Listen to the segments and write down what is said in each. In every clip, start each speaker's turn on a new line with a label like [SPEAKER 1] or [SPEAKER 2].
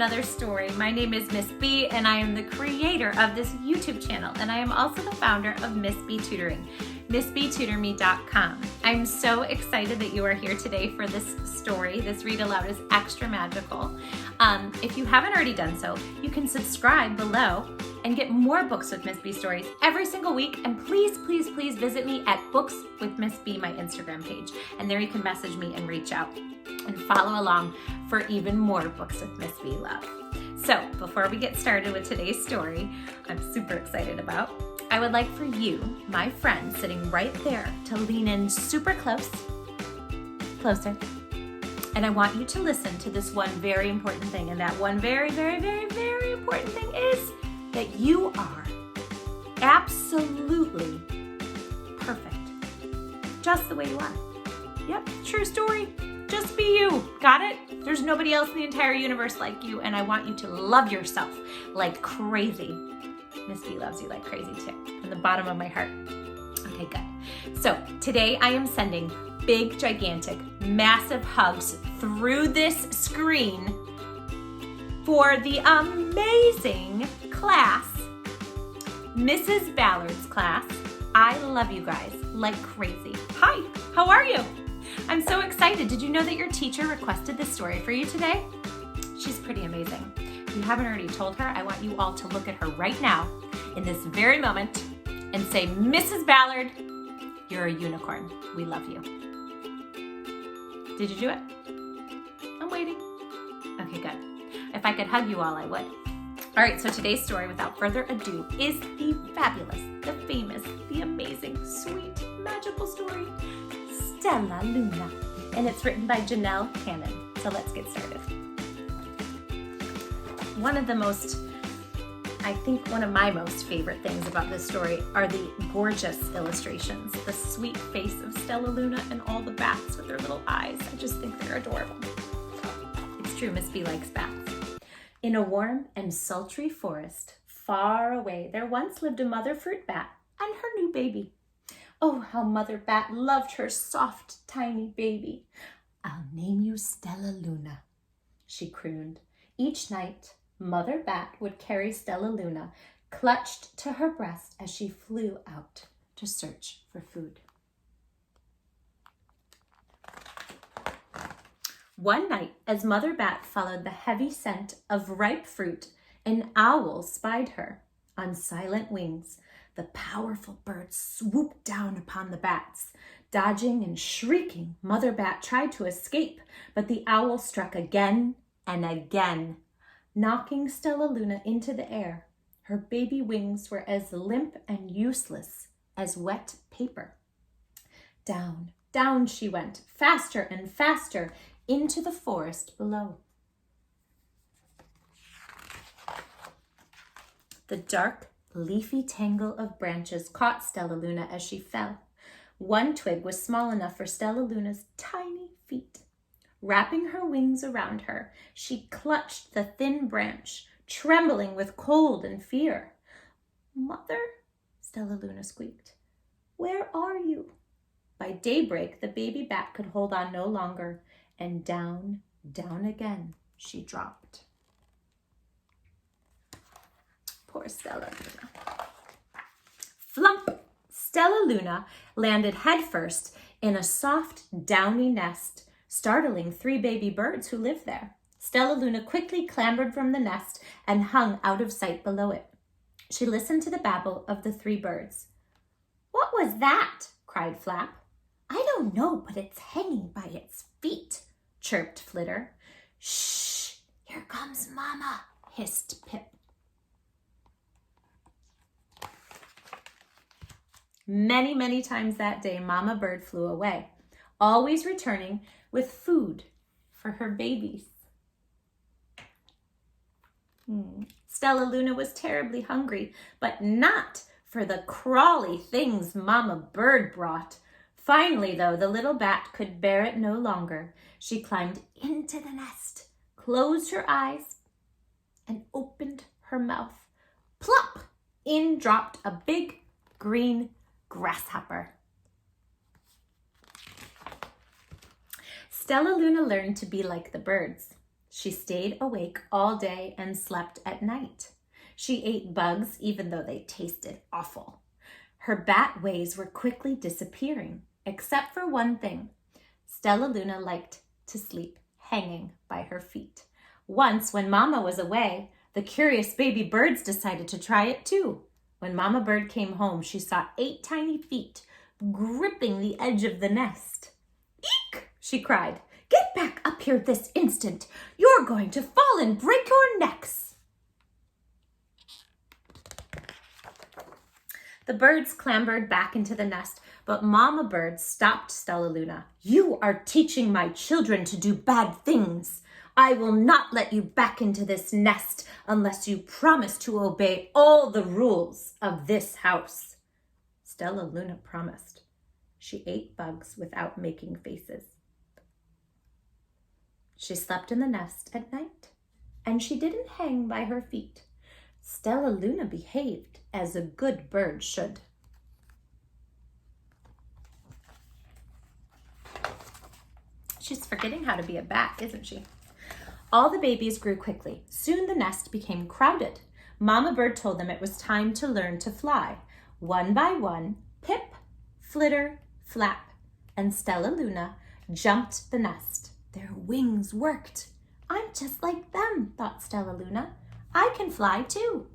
[SPEAKER 1] another story. My name is Miss B and I am the creator of this YouTube channel, and I am also the founder of Miss B Tutoring, MissBTutorMe.com. I'm so excited that you are here today for this story. This read aloud is extra magical. If you haven't already done so, you can subscribe below and get more Books with Miss B stories every single week. And please, please, please visit me at Books with Miss B, my Instagram page. And there you can message me and reach out and follow along for even more Books with Miss B love. So before we get started with today's story, I'm super excited about, I would like for you, my friend sitting right there, to lean in super closer. And I want you to listen to this one very important thing. And that one very, very, very, very important thing is that you are absolutely perfect, just the way you are. Yep, true story. Just be you. Got it? There's nobody else in the entire universe like you, and I want you to love yourself like crazy. Miss B loves you like crazy too, from the bottom of my heart. Okay, good. So today I am sending big, gigantic, massive hugs through this screen for the amazing class, Mrs. Ballard's class. I love you guys like crazy. Hi, how are you? I'm so excited. Did you know that your teacher requested this story for you today? She's pretty amazing. If you haven't already told her, I want you all to look at her right now in this very moment and say, Mrs. Ballard, you're a unicorn. We love you. Did you do it? I'm waiting. Okay, good. If I could hug you all, I would. All right, so today's story, without further ado, is the fabulous, the famous, the amazing, sweet, magical story, Stellaluna. And it's written by Janell. So let's get started. One of my most favorite things about this story are the gorgeous illustrations, the sweet face of Stellaluna and all the bats with their little eyes. I just think they're adorable. It's true, Miss B likes bats. In a warm and sultry forest, far away, there once lived a mother fruit bat and her new baby. Oh, how Mother Bat loved her soft, tiny baby. I'll name you Stellaluna, she crooned. Each night, Mother Bat would carry Stellaluna clutched to her breast as she flew out to search for food. One night, as Mother Bat followed the heavy scent of ripe fruit, an owl spied her. On silent wings, the powerful bird swooped down upon the bats. Dodging and shrieking, Mother Bat tried to escape, but the owl struck again and again, knocking Stellaluna into the air. Her baby wings were as limp and useless as wet paper. Down, down she went, faster and faster, into the forest below. The dark, leafy tangle of branches caught Stellaluna as she fell. One twig was small enough for Stellaluna's tiny feet. Wrapping her wings around her, she clutched the thin branch, trembling with cold and fear. Mother, Stellaluna squeaked, where are you? By daybreak, the baby bat could hold on no longer, and down, down again she dropped. Poor Stellaluna. Flump! Stellaluna landed headfirst in a soft, downy nest, startling 3 baby birds who lived there. Stellaluna quickly clambered from the nest and hung out of sight below it. She listened to the babble of the 3 birds. What was that? Cried Flap. I don't know, but it's hanging by its feet, chirped Flitter. Shh, here comes Mama, hissed Pip. Many, many times that day, Mama Bird flew away, always returning with food for her babies. Stellaluna was terribly hungry, but not for the crawly things Mama Bird brought. Finally, though, the little bat could bear it no longer. She climbed into the nest, closed her eyes, and opened her mouth. Plop! In dropped a big green grasshopper. Stellaluna learned to be like the birds. She stayed awake all day and slept at night. She ate bugs even though they tasted awful. Her bat ways were quickly disappearing, except for one thing. Stellaluna liked to sleep hanging by her feet. Once, when Mama was away, the curious baby birds decided to try it too. When Mama Bird came home, she saw 8 tiny feet gripping the edge of the nest. "Eek!" she cried. "Get back up here this instant. You're going to fall and break your necks." The birds clambered back into the nest, but Mama Bird stopped Stellaluna. "You are teaching my children to do bad things. I will not let you back into this nest unless you promise to obey all the rules of this house." Stellaluna promised. She ate bugs without making faces. She slept in the nest at night, and she didn't hang by her feet. Stellaluna behaved as a good bird should. She's forgetting how to be a bat, isn't she? All the babies grew quickly. Soon the nest became crowded. Mama Bird told them it was time to learn to fly. One by one, Pip, Flitter, Flap, and Stellaluna jumped the nest. Their wings worked. "I'm just like them," thought Stellaluna. "I can fly too."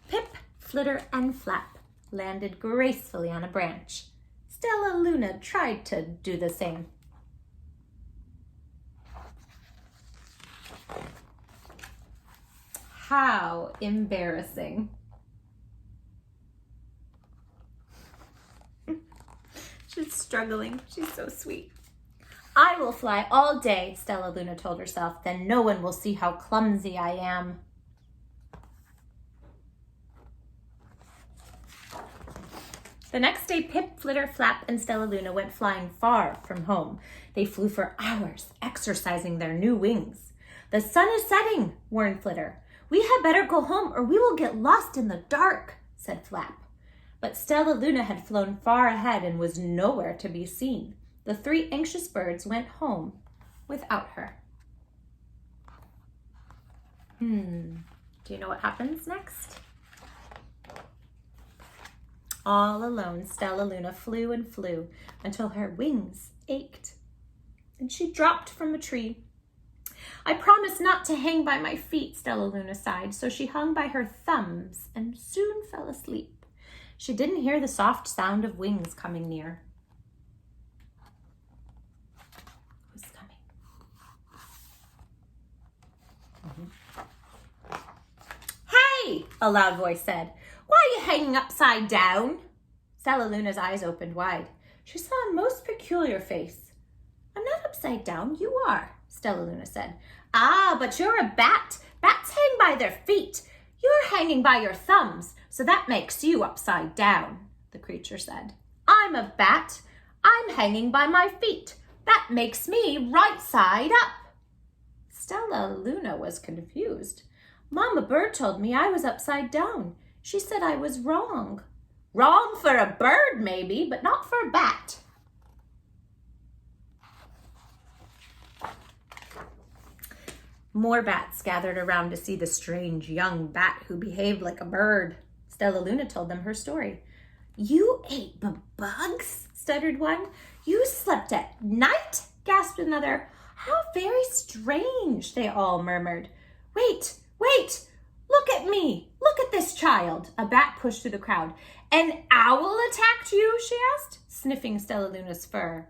[SPEAKER 1] Pip, Flitter, and Flap landed gracefully on a branch. Stellaluna tried to do the same. How embarrassing. She's struggling. She's so sweet. "I will fly all day," Stellaluna told herself. "Then no one will see how clumsy I am." The next day, Pip, Flitter, Flap, and Stellaluna went flying far from home. They flew for hours, exercising their new wings. "The sun is setting," warned Flitter. "We had better go home or we will get lost in the dark," said Flap. But Stellaluna had flown far ahead and was nowhere to be seen. The 3 anxious birds went home without her. Do you know what happens next? All alone, Stellaluna flew and flew until her wings ached. And she dropped from a tree. "I promised not to hang by my feet," Stellaluna sighed, so she hung by her thumbs and soon fell asleep. She didn't hear the soft sound of wings coming near. Who's coming? "Hey!" a loud voice said. "Why are you hanging upside down?" Stellaluna's eyes opened wide. She saw a most peculiar face. "I'm not upside down, you are," Stellaluna said. "Ah, but you're a bat. Bats hang by their feet. You're hanging by your thumbs, so that makes you upside down," the creature said. "I'm a bat. I'm hanging by my feet. That makes me right side up." Stellaluna was confused. "Mama Bird told me I was upside down. She said I was wrong." "Wrong for a bird, maybe, but not for a bat." More bats gathered around to see the strange young bat who behaved like a bird. Stellaluna told them her story. "You ate bugs?" stuttered one. "You slept at night?" gasped another. "How very strange," they all murmured. Wait, look at me. Look at this child." A bat pushed through the crowd. "An owl attacked you?" she asked, sniffing Stellaluna's fur.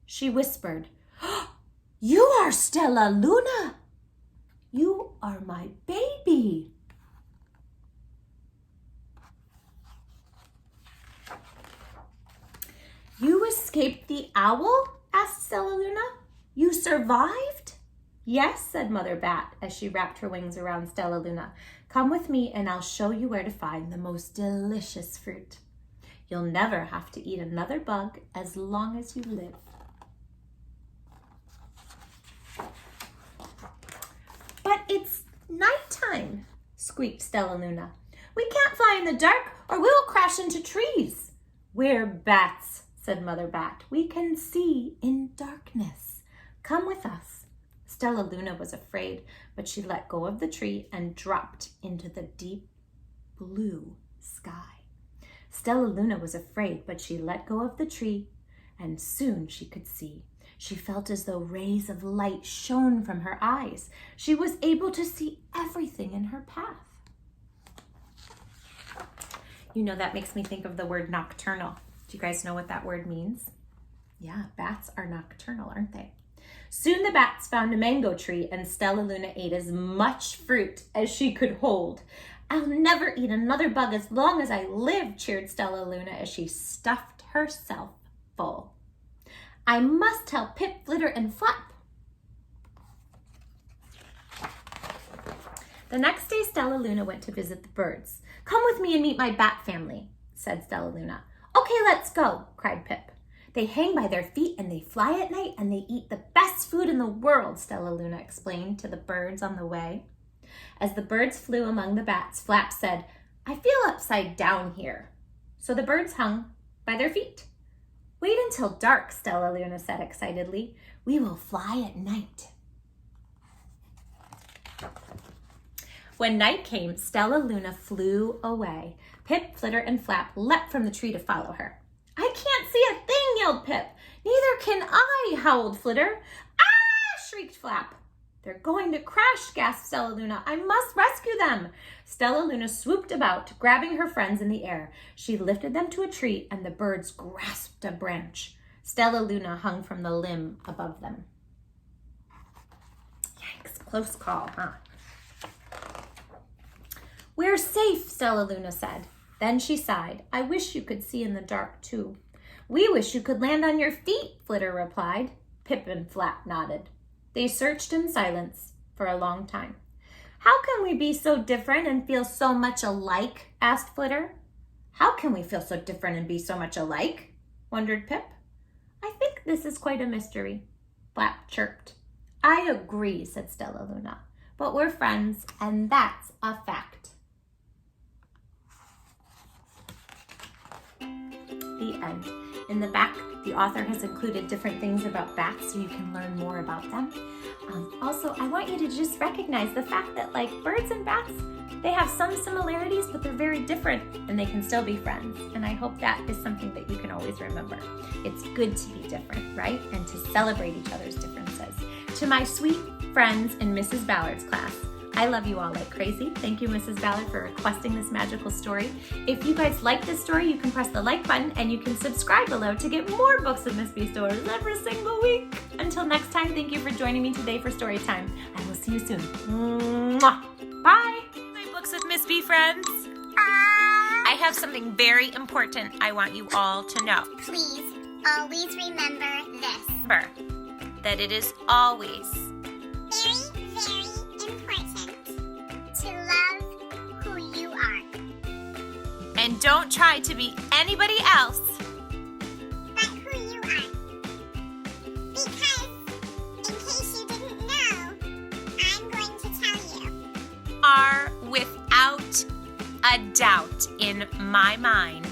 [SPEAKER 1] She whispered, "You are Stellaluna. You are my baby." "You escaped the owl?" asked Stellaluna. "You survived?" "Yes," said Mother Bat as she wrapped her wings around Stellaluna. "Come with me and I'll show you where to find the most delicious fruit. You'll never have to eat another bug as long as you live." "But it's nighttime," squeaked Stellaluna. "We can't fly in the dark or we'll crash into trees." "We're bats," said Mother Bat. "We can see in darkness. Come with us." Stellaluna was afraid, but she let go of the tree and dropped into the deep blue sky. Stellaluna was afraid, but she let go of the tree, and soon she could see. She felt as though rays of light shone from her eyes. She was able to see everything in her path. You know, that makes me think of the word nocturnal. Do you guys know what that word means? Yeah, bats are nocturnal, aren't they? Soon the bats found a mango tree, and Stellaluna ate as much fruit as she could hold. "I'll never eat another bug as long as I live," cheered Stellaluna as she stuffed herself full. "I must tell Pip, Flitter, and Flap." The next day, Stellaluna went to visit the birds. "Come with me and meet my bat family," said Stellaluna. "Okay, let's go," cried Pip. "They hang by their feet and they fly at night and they eat the best food in the world," Stellaluna explained to the birds on the way. As the birds flew among the bats, Flap said, "I feel upside down here." So the birds hung by their feet. "Wait until dark," Stellaluna said excitedly. "We will fly at night." When night came, Stellaluna flew away. Pip, Flitter, and Flap leapt from the tree to follow her. "I can't see a thing," yelled Pip. "Neither can I," howled Flitter. "Ah!" shrieked Flap. "They're going to crash," gasped Stellaluna. "I must rescue them." Stellaluna swooped about, grabbing her friends in the air. She lifted them to a tree, and the birds grasped a branch. Stellaluna hung from the limb above them. Yikes, close call, huh? "We're safe," Stellaluna said. Then she sighed. "I wish you could see in the dark, too." "We wish you could land on your feet," Flitter replied. Pip and Flap nodded. They searched in silence for a long time. "How can we be so different and feel so much alike?" asked Flitter. "How can we feel so different and be so much alike?" wondered Pip. "I think this is quite a mystery," Flap chirped. "I agree," said Stellaluna. "But we're friends, and that's a fact." The end. In the back, the author has included different things about bats so you can learn more about them. Also, I want you to just recognize the fact that, like birds and bats, they have some similarities, but they're very different, and they can still be friends. And I hope that is something that you can always remember. It's good to be different, right? And to celebrate each other's differences. To my sweet friends in Mrs. Ballard's class, I love you all like crazy. Thank you, Mrs. Ballard, for requesting this magical story. If you guys like this story, you can press the like button and you can subscribe below to get more books of Miss B stories every single week. Until next time, thank you for joining me today for Storytime. I will see you soon. Mwah. Bye. My books with Miss B friends. I have something very important I want you all to know.
[SPEAKER 2] Please, always remember this.
[SPEAKER 1] Remember that it is always
[SPEAKER 2] Very, very important to love who you are.
[SPEAKER 1] and don't try to be anybody else
[SPEAKER 2] But who you are. Because, in case you didn't know, I'm going to tell you.
[SPEAKER 1] are without a doubt in my mind